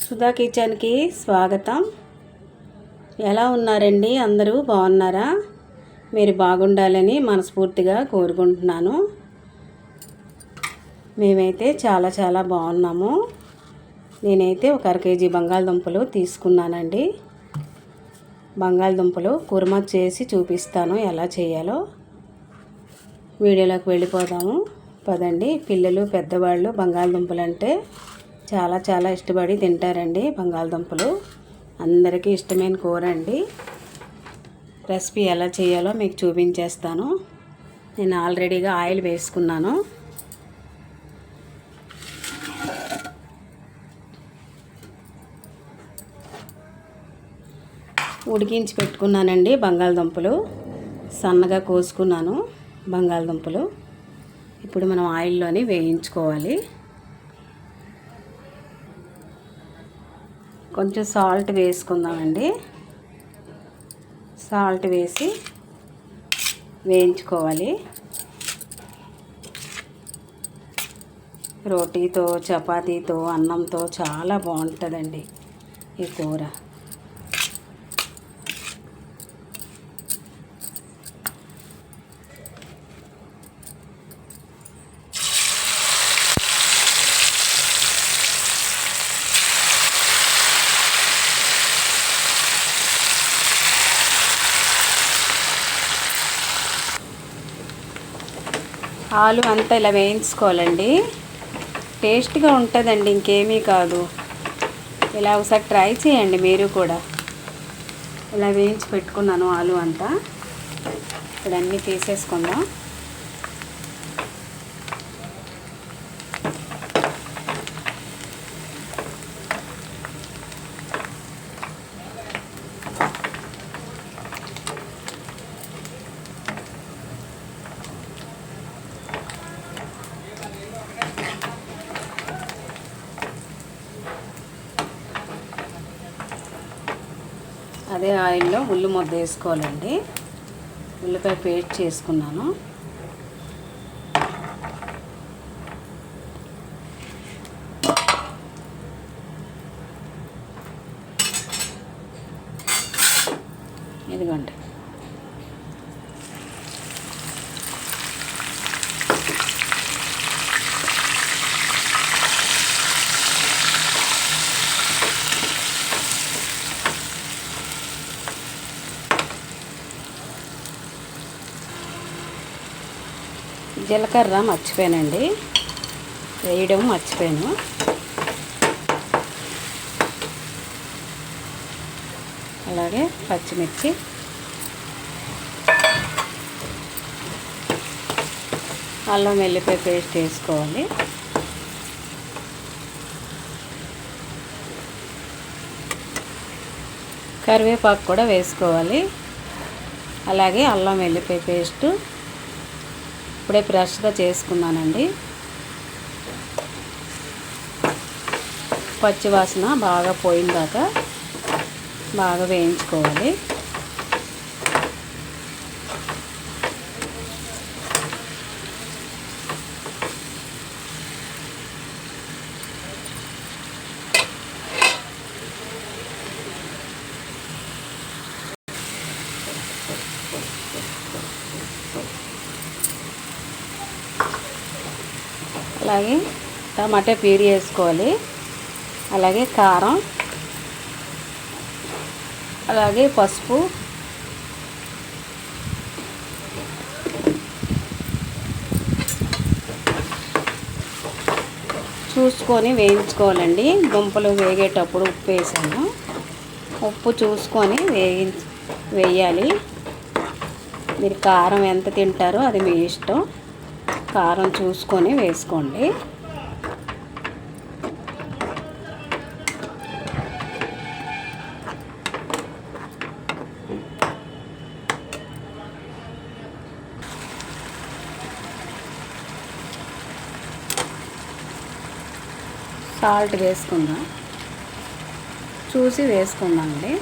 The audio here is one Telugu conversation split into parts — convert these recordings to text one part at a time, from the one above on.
సుధా కిచెన్కి స్వాగతం. ఎలా ఉన్నారండి? అందరూ బాగున్నారా? మీరు బాగుండాలని మనస్ఫూర్తిగా కోరుకుంటున్నాను. మేమైతే చాలా బాగున్నాము. నేనైతే ఒక అరకేజీ బంగాళదుంపలు తీసుకున్నానండి. బంగాళదుంపలు కుర్మా చేసి చూపిస్తాను ఎలా చేయాలో. వీడియోలోకి వెళ్ళిపోదాము పదండి. పిల్లలు పెద్దవాళ్ళు బంగాళదుంపలు అంటే చాలా ఇష్టపడి తింటారండి. బంగాళదుంపలు అందరికీ ఇష్టమైన కూర అండి. రెసిపీ ఎలా చేయాలో మీకు చూపించేస్తాను. నేను ఆల్రెడీగా ఆయిల్ వేసుకున్నాను. ఉడికించి పెట్టుకున్నానండి బంగాళదుంపలు. సన్నగా కోసుకున్నాను బంగాళదుంపలు. ఇప్పుడు మనం ఆయిల్లోని వేయించుకోవాలి. కొంచెం సాల్ట్ వేసుకుందామండి. సాల్ట్ వేసి వేయించుకోవాలి. రోటీతో, చపాతీతో, అన్నంతో చాలా బాగుంటుందండి ఈ కూర. ఆలు అంతా ఇలా వేయించుకోవాలండి. టేస్ట్గా ఉంటుందండి, ఇంకేమీ కాదు. ఇలా ఒకసారి ట్రై చేయండి మీరు కూడా. ఇలా వేయించి పెట్టుకున్నాను ఆలు అంతా. ఇప్పుడు అన్నీ తీసేసుకుందాం. అదే ఆయిల్లో ఉల్లి ముద్ద వేసుకోవాలండి. ఉల్లిపాయ పేస్ట్ చేసుకున్నాను. ఇదిగోండి. జీలకర్ర మర్చిపోయానండి, వేయడం మర్చిపోయాను. అలాగే పచ్చిమిర్చి, అల్లం వెల్లిపాయ పేస్ట్ వేసుకోవాలి. కరివేపాకు కూడా వేసుకోవాలి. అలాగే అల్లం వెల్లిపాయ పేస్టు ఇప్పుడే ఫ్రెష్గా చేసుకున్నానండి. పచ్చివాసన బాగా పోయిందాక బాగా వేయించుకోవాలి. అలాగే టమాటా ప్యూరీ వేసుకోవాలి. అలాగే కారం, అలాగే పసుపు, చూసుకొని వేయించుకోవాలండి. దుంపలు వేగేటప్పుడు ఉప్పు వేసాను. ఉప్పు చూసుకొని వేయాలి. మీరు కారం ఎంత తింటారో అది మీ ఇష్టం. కారం చూసుకొని వేసుకోండి. సాల్ట్ వేసుకుందాం, చూసి వేసుకుందామండి.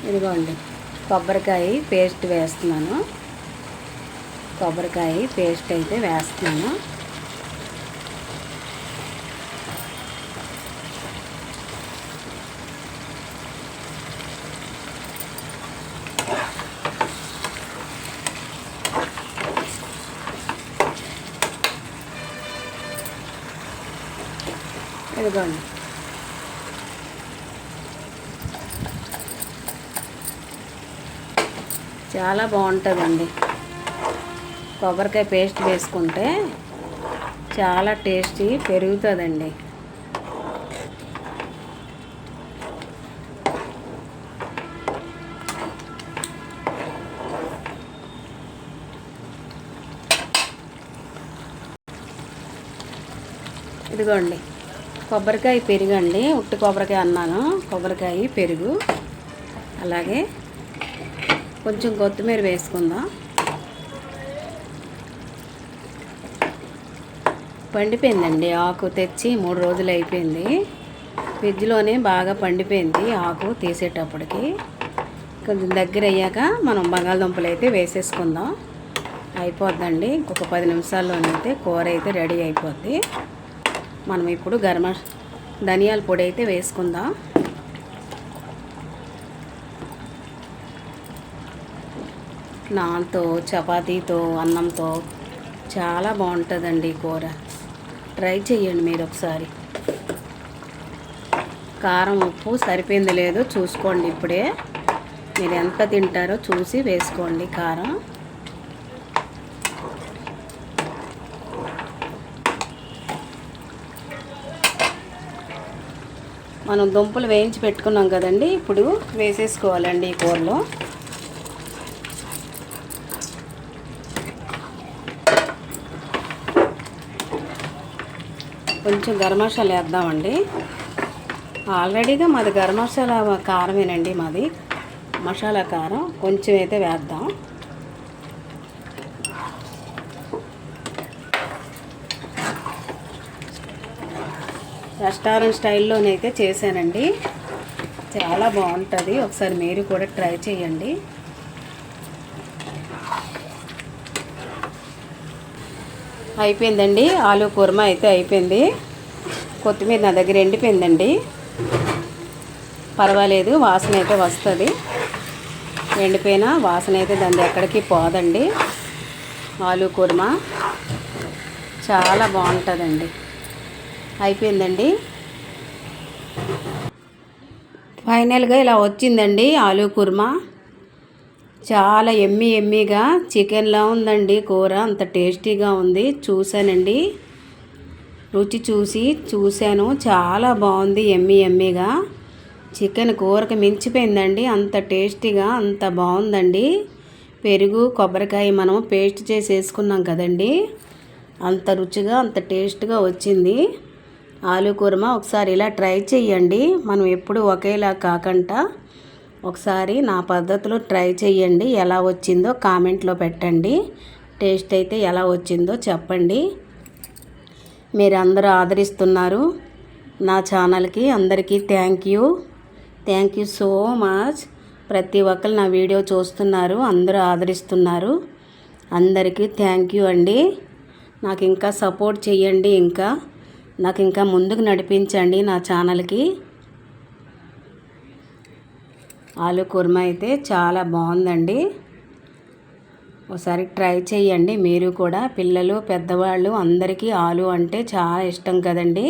ఇదిగోండి కొబ్బరికాయ పేస్ట్ వేస్తున్నాను. కొబ్బరికాయ పేస్ట్ అయితే వేస్తున్నాను. ఇదిగోండి చాలా బాగుంటుందండి. కొబ్బరికాయ పేస్ట్ వేసుకుంటే చాలా టేస్టీ పెరుగుతుందండి. ఇదిగోండి కొబ్బరికాయ పెరుగండి. ఉట్టి కొబ్బరికాయ అన్నాను, కొబ్బరికాయ పెరుగు. అలాగే కొంచెం కొత్తిమీర వేసుకుందాం. పండిపోయిందండి ఆకు, తెచ్చి 3 రోజులు అయిపోయింది. ఫ్రిడ్జ్లోనే బాగా పండిపోయింది ఆకు. తీసేటప్పటికి కొంచెం దగ్గర అయ్యాక మనం బంగాళదుంపలు అయితే వేసేసుకుందాం. అయిపోద్దండి. ఇంకొక 10 నిమిషాల్లోనైతే కూర అయితే రెడీ అయిపోద్ది. మనం ఇప్పుడు ధనియాల పొడి అయితే వేసుకుందాం. నాన్తో, చపాతీతో, అన్నంతో చాలా బాగుంటుందండి కూర. ట్రై చేయండి మీరు ఒకసారి. కారం ఉప్పు సరిపోయింది లేదో చూసుకోండి. ఇప్పుడే మీరు ఎంత తింటారో చూసి వేసుకోండి కారం. మనం దుంపలు వేయించి పెట్టుకున్నాం కదండి, ఇప్పుడు వేసేసుకోవాలండి ఈ కూరలో. కొంచెం గరం మసాలా వేద్దామండి. ఆల్రెడీగా మాది గరం మసాలా కారమేనండి, మాది మసాలా కారం. కొంచెం అయితే వేద్దాం. రెస్టారెంట్ స్టైల్లోనైతే చేశానండి, చాలా బాగుంటుంది. ఒకసారి మీరు కూడా ట్రై చేయండి. అయిపోయిందండి, ఆలు కుర్మా అయితే అయిపోయింది. కొత్తిమీర నా దగ్గర ఎండిపోయిందండి, పర్వాలేదు, వాసన అయితే వస్తుంది. ఎండిపోయినా వాసన అయితే దాని ఎక్కడికి పోదండి. ఆలు కుర్మా చాలా బాగుంటుందండి. అయిపోయిందండి. ఫైనల్గా ఇలా వచ్చిందండి ఆలు కుర్మా. చాలా ఎమ్మీగా చికెన్లా ఉందండి కూర. అంత టేస్టీగా ఉంది. చూశానండి, రుచి చూశాను, చాలా బాగుంది. ఎమ్మీగా చికెన్ కూరకు మించిపోయిందండి. అంత టేస్టీగా, అంత బాగుందండి. పెరుగు, కొబ్బరికాయ మనం పేస్ట్ చేసి వేసుకున్నాం కదండి, అంత రుచిగా, అంత టేస్ట్గా వచ్చింది ఆలు కుర్మా. ఒకసారి ఇలా ట్రై చేయండి. మనం ఎప్పుడు ఒకేలా కాకుండా ఒకసారి నా పద్ధతిలో ట్రై చేయండి. ఎలా వచ్చిందో కామెంట్లో పెట్టండి. టేస్ట్ అయితే ఎలా వచ్చిందో చెప్పండి. మీరు అందరూ ఆదరిస్తున్నారు నా ఛానల్కి. అందరికీ థ్యాంక్ యూ సో మచ్. ప్రతి ఒక్కరు నా వీడియో చూస్తున్నారు, అందరూ ఆదరిస్తున్నారు. అందరికీ థ్యాంక్ యూ అండి. నాకు ఇంకా సపోర్ట్ చేయండి, నాకు ఇంకా ముందుకు నడిపించండి నా ఛానల్కి. ఆలు కుర్మా అయితే చాలా బాగుందండి. ఒకసారి ట్రై చేయండి మీరు కూడా. పిల్లలు, పెద్దవాళ్ళు అందరికీ ఆలు అంటే చాలా ఇష్టం కదండి.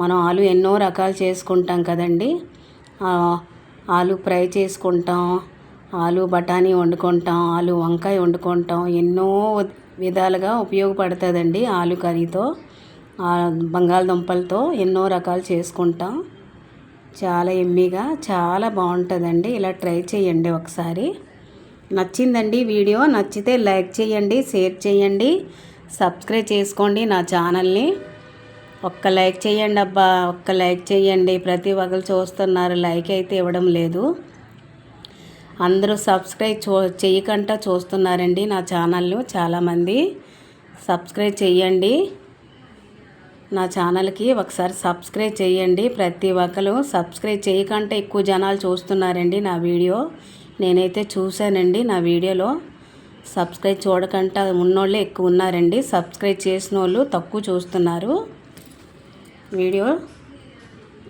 మనం ఆలు ఎన్నో రకాలు చేసుకుంటాం కదండి. ఆలు ఫ్రై చేసుకుంటాం, ఆలు బఠానీ వండుకుంటాం, ఆలు వంకాయ వండుకుంటాం. ఎన్నో విధాలుగా ఉపయోగపడుతుందండి ఆలు కర్రీతో. బంగాళదుంపలతో ఎన్నో రకాలు చేసుకుంటాం. చాలా ఎమ్మీగా, చాలా బాగుంటుందండి. ఇలా ట్రై చేయండి ఒకసారి. నచ్చిందండి వీడియో? నచ్చితే లైక్ చేయండి, షేర్ చేయండి, సబ్స్క్రైబ్ చేసుకోండి నా ఛానల్ని. ఒక్క లైక్ చేయండి అబ్బా, ఒక్క లైక్ చేయండి. ప్రతి ఒక్కరు చూస్తున్నారు, లైక్ అయితే ఇవ్వడం లేదు. అందరూ సబ్స్క్రైబ్ చేయకుండా చూస్తున్నారండి నా ఛానల్. చాలామంది సబ్స్క్రైబ్ చేయండి. నా ఛానల్కి ఒకసారి సబ్స్క్రైబ్ చేయండి. ప్రతి ఒక్కరు సబ్స్క్రైబ్ చేయకంటే ఎక్కువ జనాలు చూస్తున్నారండి నా వీడియో. నేనైతే చూశానండి నా వీడియోలో సబ్స్క్రైబ్ చూడకుండా ఉన్నోళ్ళే ఎక్కువ ఉన్నారండి. సబ్స్క్రైబ్ చేసిన వాళ్ళు తక్కువ చూస్తున్నారు. వీడియో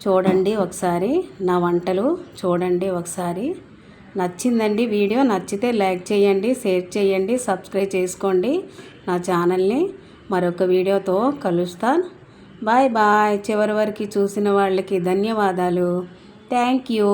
చూడండి ఒకసారి, నా వంటలు చూడండి ఒకసారి. నచ్చిందండి వీడియో, నచ్చితే లైక్ చేయండి, షేర్ చేయండి, సబ్స్క్రైబ్ చేసుకోండి నా ఛానల్ని. మరొక వీడియోతో కలుస్తాను. Bye bye. చివరి వరకు చూసిన వాళ్ళకి ధన్యవాదాలు. Thank you.